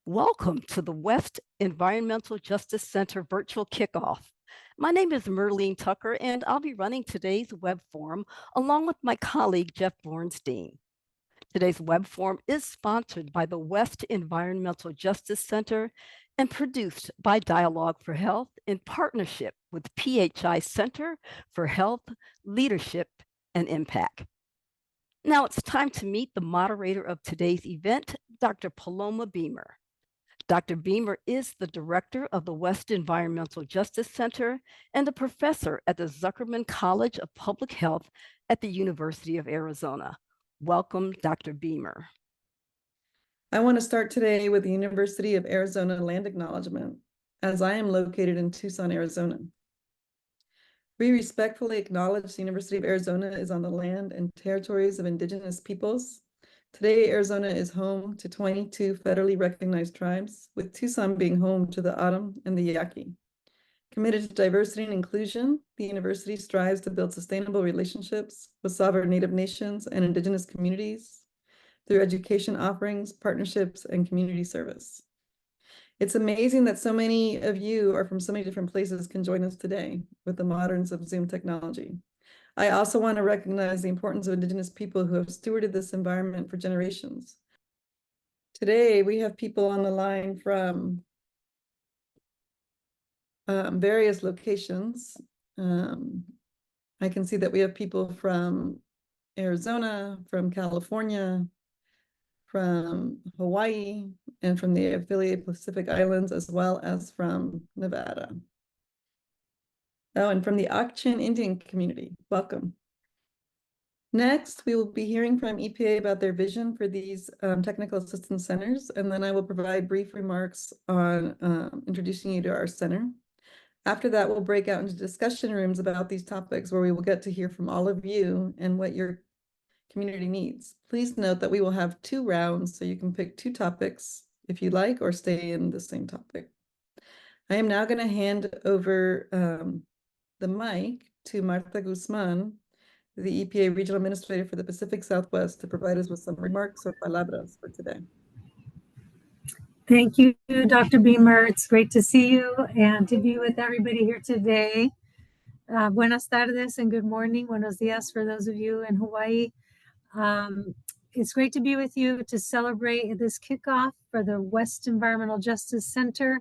Welcome to the West Environmental Justice Center virtual kickoff. My name is Merlene Tucker, and I'll be running today's web forum along with my colleague, Jeff Bornstein. Today's web forum is sponsored by the West Environmental Justice Center and produced by Dialogue for Health in partnership with PHI Center for Health, Leadership, and Impact. Now it's time to meet the moderator of today's event, Dr. Paloma Beamer. Dr. Beamer is the director of the West Environmental Justice Center and a professor at the Zuckerman College of Public Health at the University of Arizona. Welcome, Dr. Beamer. I want to start today with the University of Arizona land acknowledgement, as I am located in Tucson, Arizona. We respectfully acknowledge the University of Arizona is on the land and territories of indigenous peoples. Today, Arizona is home to 22 federally recognized tribes, with Tucson being home to the O'odham and the Yaqui. Committed to diversity and inclusion, the university strives to build sustainable relationships with sovereign Native nations and indigenous communities through education offerings, partnerships, and community service. It's amazing that so many of you are from so many different places can join us today with the moderns of Zoom technology. I also want to recognize the importance of indigenous people who have stewarded this environment for generations. Today, we have people on the line from various locations. I can see that we have people from Arizona, from California, from Hawaii, and from the affiliated Pacific Islands, as well as from Nevada. Oh, and from the Ak-Chin Indian community. Welcome. Next, we will be hearing from EPA about their vision for these technical assistance centers, and then I will provide brief remarks on introducing you to our center. After that, we'll break out into discussion rooms about these topics where we will get to hear from all of you and what your community needs. Please note that we will have 2 rounds, so you can pick 2 topics if you like, or stay in the same topic. I am now going to hand over the mic to Marta Guzman, the EPA Regional Administrator for the Pacific Southwest, to provide us with some remarks or palabras for today. Thank you, Dr. Beamer. It's great to see you and to be with everybody here today. Buenas tardes and good morning. Buenos dias for those of you in Hawaii. It's great to be with you to celebrate this kickoff for the West Environmental Justice Center.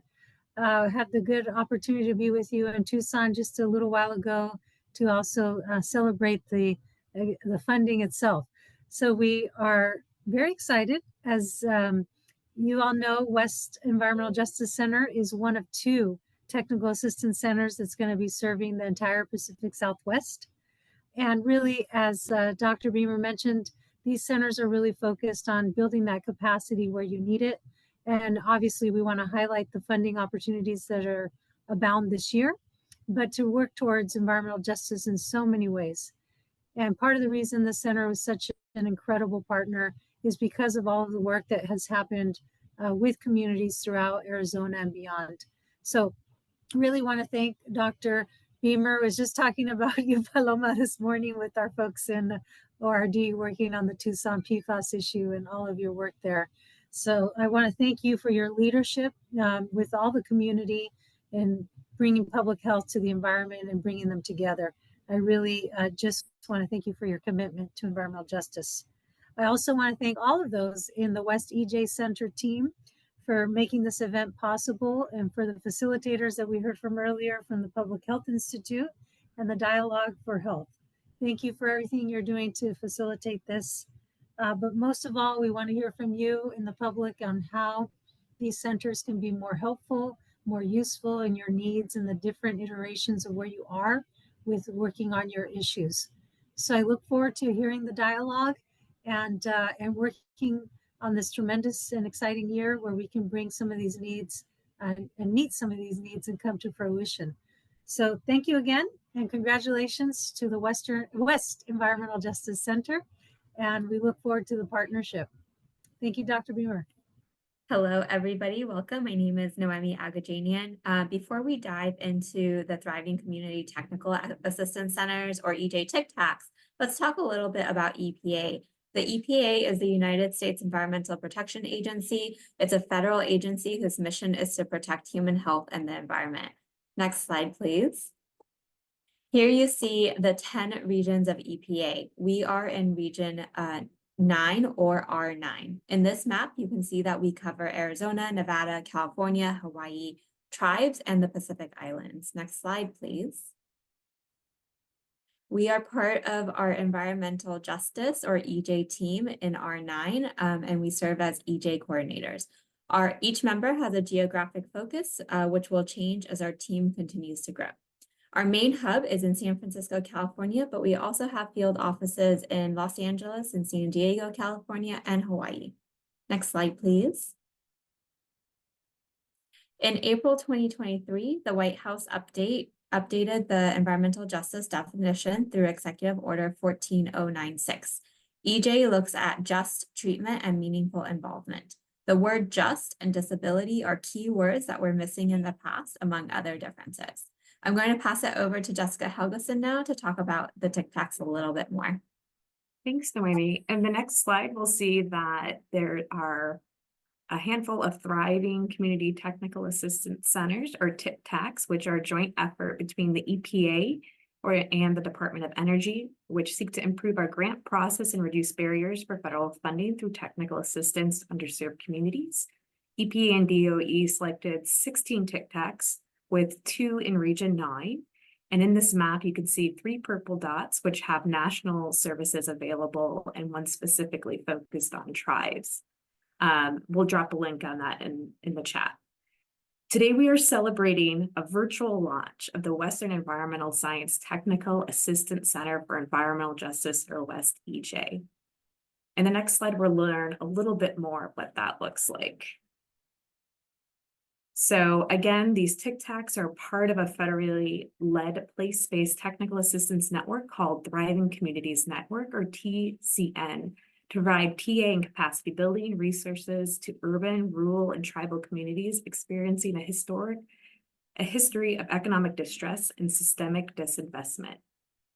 I had the good opportunity to be with you in Tucson just a little while ago to also celebrate the funding itself. So we are very excited. As you all know, West Environmental Justice Center is one of 2 technical assistance centers that's going to be serving the entire Pacific Southwest. And really, as Dr. Beamer mentioned, these centers are really focused on building that capacity where you need it. And obviously, we want to highlight the funding opportunities that are abound this year, but to work towards environmental justice in so many ways. And part of the reason the center was such an incredible partner is because of all of the work that has happened with communities throughout Arizona and beyond. So really want to thank Dr. Beamer. Was just talking about you, Paloma, this morning with our folks in ORD working on the Tucson PFAS issue and all of your work there. So I want to thank you for your leadership with all the community in bringing public health to the environment and bringing them together. I really just want to thank you for your commitment to environmental justice. I also want to thank all of those in the West EJ Center team for making this event possible, and for the facilitators that we heard from earlier from the Public Health Institute and the Dialogue for Health. Thank you for everything you're doing to facilitate this. But most of all, we want to hear from you in the public on how these centers can be more helpful, more useful in your needs and the different iterations of where you are with working on your issues. So I look forward to hearing the dialogue and working on this tremendous and exciting year where we can bring some of these needs and meet some of these needs and come to fruition. So thank you again, and congratulations to the West Environmental Justice Center, and we look forward to the partnership. Thank you, Dr. Beamer. Hello, everybody. Welcome. My name is Noemi Agajanian. Before we dive into the Thriving Community Technical Assistance Centers, or EJ TIC-TACs, let's talk a little bit about EPA. The EPA is the United States Environmental Protection Agency. It's a federal agency whose mission is to protect human health and the environment. Next slide, please. Here you see the 10 regions of EPA. We are in region 9 or R9. In this map, you can see that we cover Arizona, Nevada, California, Hawaii, tribes, and the Pacific Islands. Next slide, please. We are part of our environmental justice or EJ team in R9, and we serve as EJ coordinators. Each member has a geographic focus, which will change as our team continues to grow. Our main hub is in San Francisco, California, but we also have field offices in Los Angeles and San Diego, California, and Hawaii. Next slide, please. In April 2023, the White House updated the environmental justice definition through Executive Order 14096. EJ looks at just treatment and meaningful involvement. The word just and disability are key words that were missing in the past, among other differences. I'm going to pass it over to Jessica Helgeson now to talk about the Tic Tacs a little bit more. Thanks, Noemi. In the next slide, we'll see that there are a handful of thriving community technical assistance centers, or Tic Tacs, which are a joint effort between the EPA and the Department of Energy, which seek to improve our grant process and reduce barriers for federal funding through technical assistance to underserved communities. EPA and DOE selected 16 Tic Tacs, with 2 in Region 9. And in this map, you can see 3 purple dots, which have national services available, and one specifically focused on tribes. We'll drop a link on that in the chat. Today, we are celebrating a virtual launch of the Western Environmental Science Technical Assistance Center for Environmental Justice, or West EJ. In the next slide, we'll learn a little bit more of what that looks like. So again, these Tic Tacs are part of a federally led place-based technical assistance network called Thriving Communities Network, or TCN, to provide TA and capacity building resources to urban, rural, and tribal communities experiencing a history of economic distress and systemic disinvestment.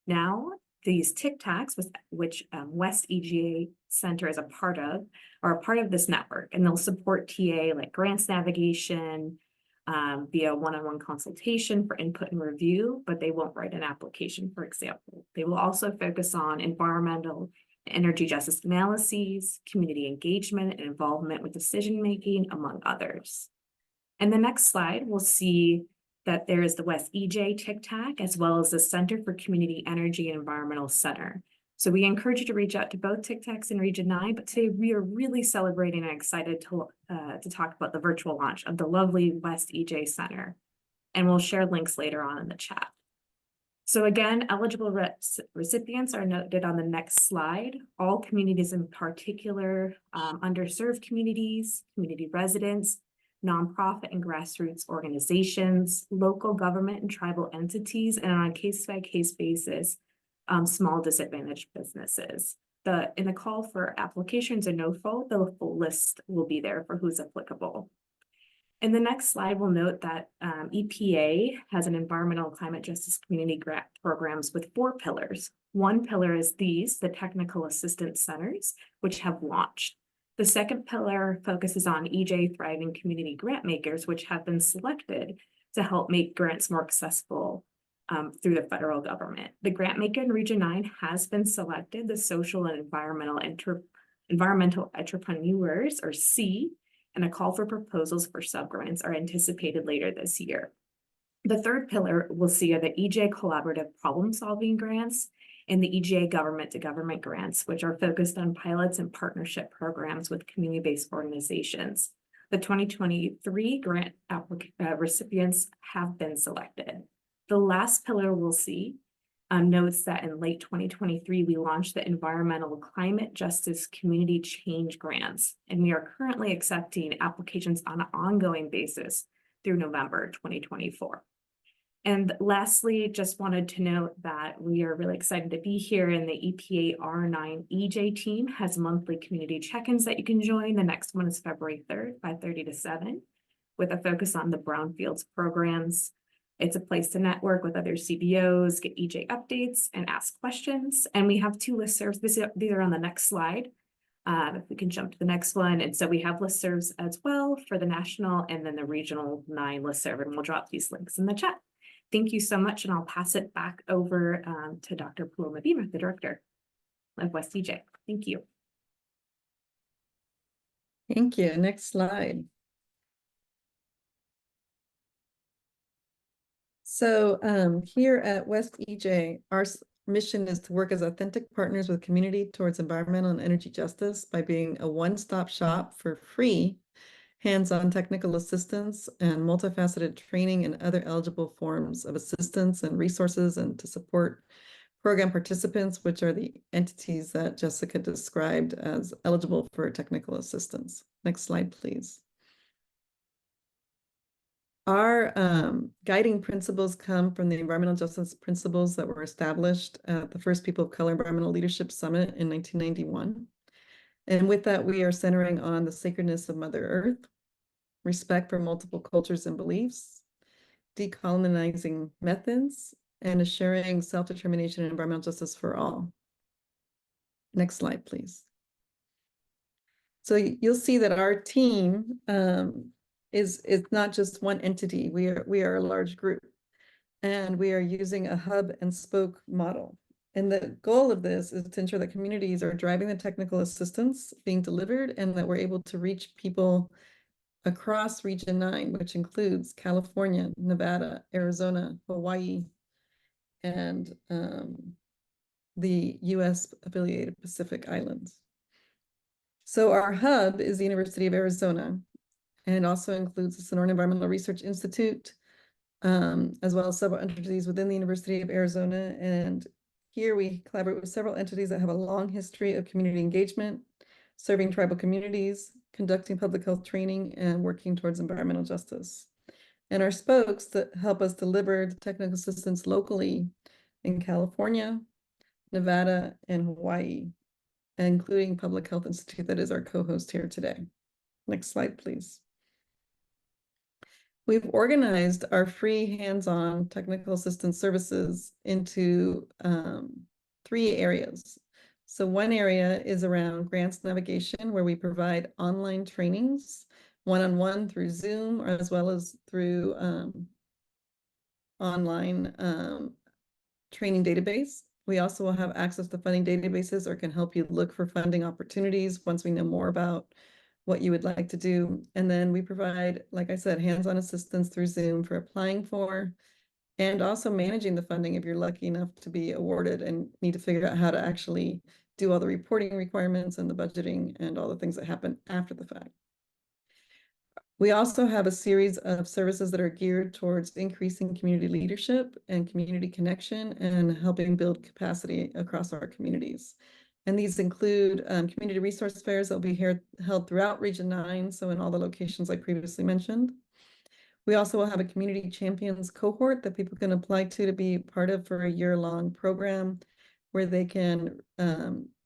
Now, these Tic Tacs, which West EGA Center is a part of, are a part of this network, and they'll support TA like grants navigation, via one-on-one consultation for input and review, but they won't write an application, for example. They will also focus on environmental and energy justice analyses, community engagement and involvement with decision-making, among others. In the next slide, we'll see that there is the West EJ Tic Tac, as well as the Center for Community Energy and Environmental Center. So we encourage you to reach out to both Tic Tacs in Region 9, but today we are really celebrating and excited to talk about the virtual launch of the lovely West EJ Center. And we'll share links later on in the chat. So again, eligible recipients are noted on the next slide. All communities, in particular, underserved communities, community residents, nonprofit and grassroots organizations, local government and tribal entities, and on a case-by-case basis, small disadvantaged businesses. In the call for applications and NOFO, the full list will be there for who's applicable. In the next slide, we'll note that EPA has an environmental climate justice community grant programs with 4 pillars. One pillar is the technical assistance centers, which have launched. The second pillar focuses on EJ Thriving Community Grant Makers, which have been selected to help make grants more accessible through the federal government. The grant maker in Region 9 has been selected, the Social and Environmental Entrepreneurs, or C, and a call for proposals for subgrants are anticipated later this year. The third pillar we'll see are the EJ Collaborative Problem-Solving Grants and the EJ Government-to-Government Grants, which are focused on pilots and partnership programs with community-based organizations. The 2023 grant recipients have been selected. The last pillar we'll see notes that in late 2023, we launched the Environmental Climate Justice Community Change Grants, and we are currently accepting applications on an ongoing basis through November 2024. And lastly, just wanted to note that we are really excited to be here, and the EPA R9 EJ team has monthly community check-ins that you can join. The next one is February 3rd, 5:30 to 7, with a focus on the brownfields programs. It's a place to network with other CBOs, get EJ updates, and ask questions. And we have 2 listservs. These are on the next slide. If we can jump to the next one. And so we have listservs as well for the national and then the regional 9 listserv, and we'll drop these links in the chat. Thank you so much, and I'll pass it back over to Dr. Paloma Beamer, the director of West EJ. Thank you. Thank you. Next slide. So here at West EJ, our mission is to work as authentic partners with community towards environmental and energy justice by being a one-stop shop for free hands-on technical assistance and multifaceted training and other eligible forms of assistance and resources, and to support program participants, which are the entities that Jessica described as eligible for technical assistance. Next slide, please. Our guiding principles come from the environmental justice principles that were established at the first People of Color Environmental Leadership Summit in 1991. And with that, we are centering on the sacredness of Mother Earth, respect for multiple cultures and beliefs, decolonizing methods, and assuring self-determination and environmental justice for all. Next slide, please. So you'll see that our team is not just one entity. We are a large group, and we are using a hub and spoke model. And the goal of this is to ensure that communities are driving the technical assistance being delivered, and that we're able to reach people across Region 9, which includes California, Nevada, Arizona, Hawaii, and the US affiliated Pacific Islands. So our hub is the University of Arizona, and also includes the Sonoran Environmental Research Institute, as well as several entities within the University of Arizona. And here we collaborate with several entities that have a long history of community engagement, serving tribal communities, conducting public health training, and working towards environmental justice. And our spokes that help us deliver technical assistance locally in California, Nevada, and Hawaii, including Public Health Institute, that is our co-host here today. Next slide, please. We've organized our free hands-on technical assistance services into 3 areas. So one area is around grants navigation, where we provide online trainings, one-on-one through Zoom, or as well as through online training database. We also will have access to funding databases, or can help you look for funding opportunities once we know more about what you would like to do. And then we provide, like I said, hands-on assistance through Zoom for applying for and also managing the funding if you're lucky enough to be awarded and need to figure out how to actually do all the reporting requirements and the budgeting and all the things that happen after the fact. We also have a series of services that are geared towards increasing community leadership and community connection and helping build capacity across our communities. And these include community resource fairs that will be held throughout Region 9, so in all the locations I previously mentioned. We also will have a community champions cohort that people can apply to be part of for a year-long program, where they can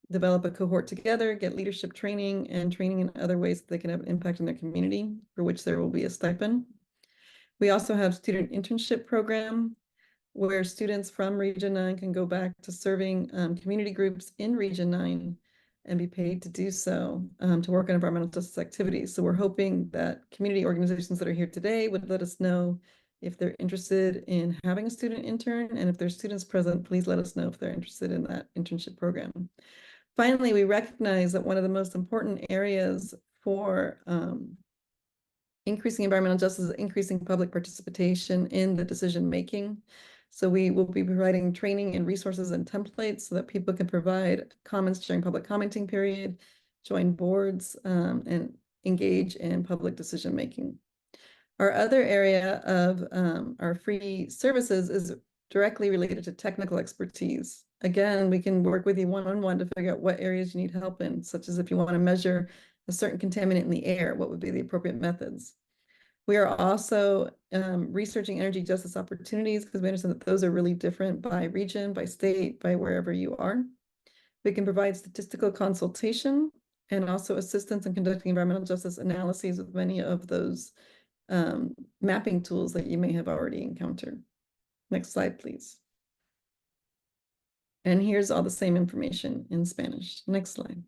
develop a cohort together, get leadership training and training in other ways that they can have an impact in their community, for which there will be a stipend. We also have student internship program, where students from Region 9 can go back to serving community groups in Region 9 and be paid to do so, to work on environmental justice activities. So we're hoping that community organizations that are here today would let us know if they're interested in having a student intern, and if there's students present, please let us know if they're interested in that internship program. Finally, we recognize that one of the most important areas for increasing environmental justice is increasing public participation in the decision-making. So we will be providing training and resources and templates so that people can provide comments during public commenting period, join boards, and engage in public decision-making. Our other area of our free services is directly related to technical expertise. Again, we can work with you one-on-one to figure out what areas you need help in, such as if you want to measure a certain contaminant in the air, what would be the appropriate methods. We are also researching energy justice opportunities, because we understand that those are really different by region, by state, by wherever you are. We can provide statistical consultation and also assistance in conducting environmental justice analyses with many of those mapping tools that you may have already encountered. Next slide, please. And here's all the same information in Spanish. Next slide.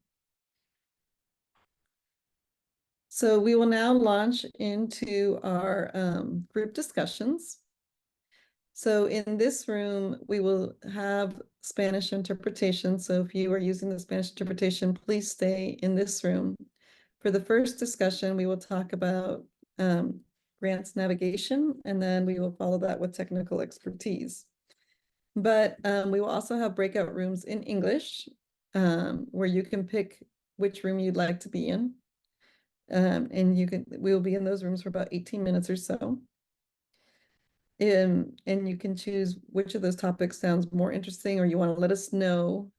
So we will now launch into our group discussions. So in this room, we will have Spanish interpretation. So if you are using the Spanish interpretation, please stay in this room. For the first discussion, we will talk about grants navigation, and then we will follow that with technical expertise. But we will also have breakout rooms in English, where you can pick which room you'd like to be in. And we will be in those rooms for about 18 minutes or so. And you can choose which of those topics sounds more interesting, or you want to let us know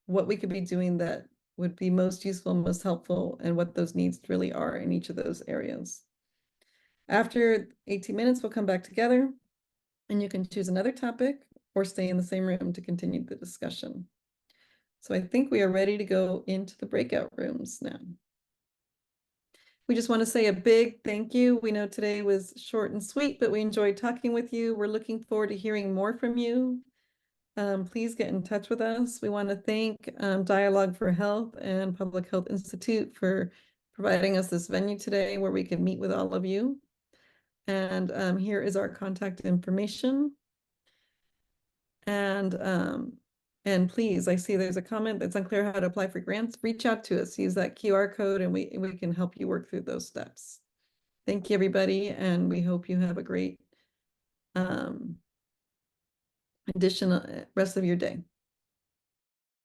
what we could be doing that would be most useful, most helpful, and what those needs really are in each of those areas. After 18 minutes, we'll come back together and you can choose another topic or stay in the same room to continue the discussion. So I think we are ready to go into the breakout rooms now. We just want to say a big thank you. We know today was short and sweet, but we enjoyed talking with you. We're looking forward to hearing more from you. Please get in touch with us. We want to thank Dialogue for Health and Public Health Institute for providing us this venue today where we can meet with all of you. And here is our contact information. And please, I see there's a comment that's unclear how to apply for grants. Reach out to us, use that QR code, and we can help you work through those steps. Thank you, everybody, and we hope you have a great additional rest of your day.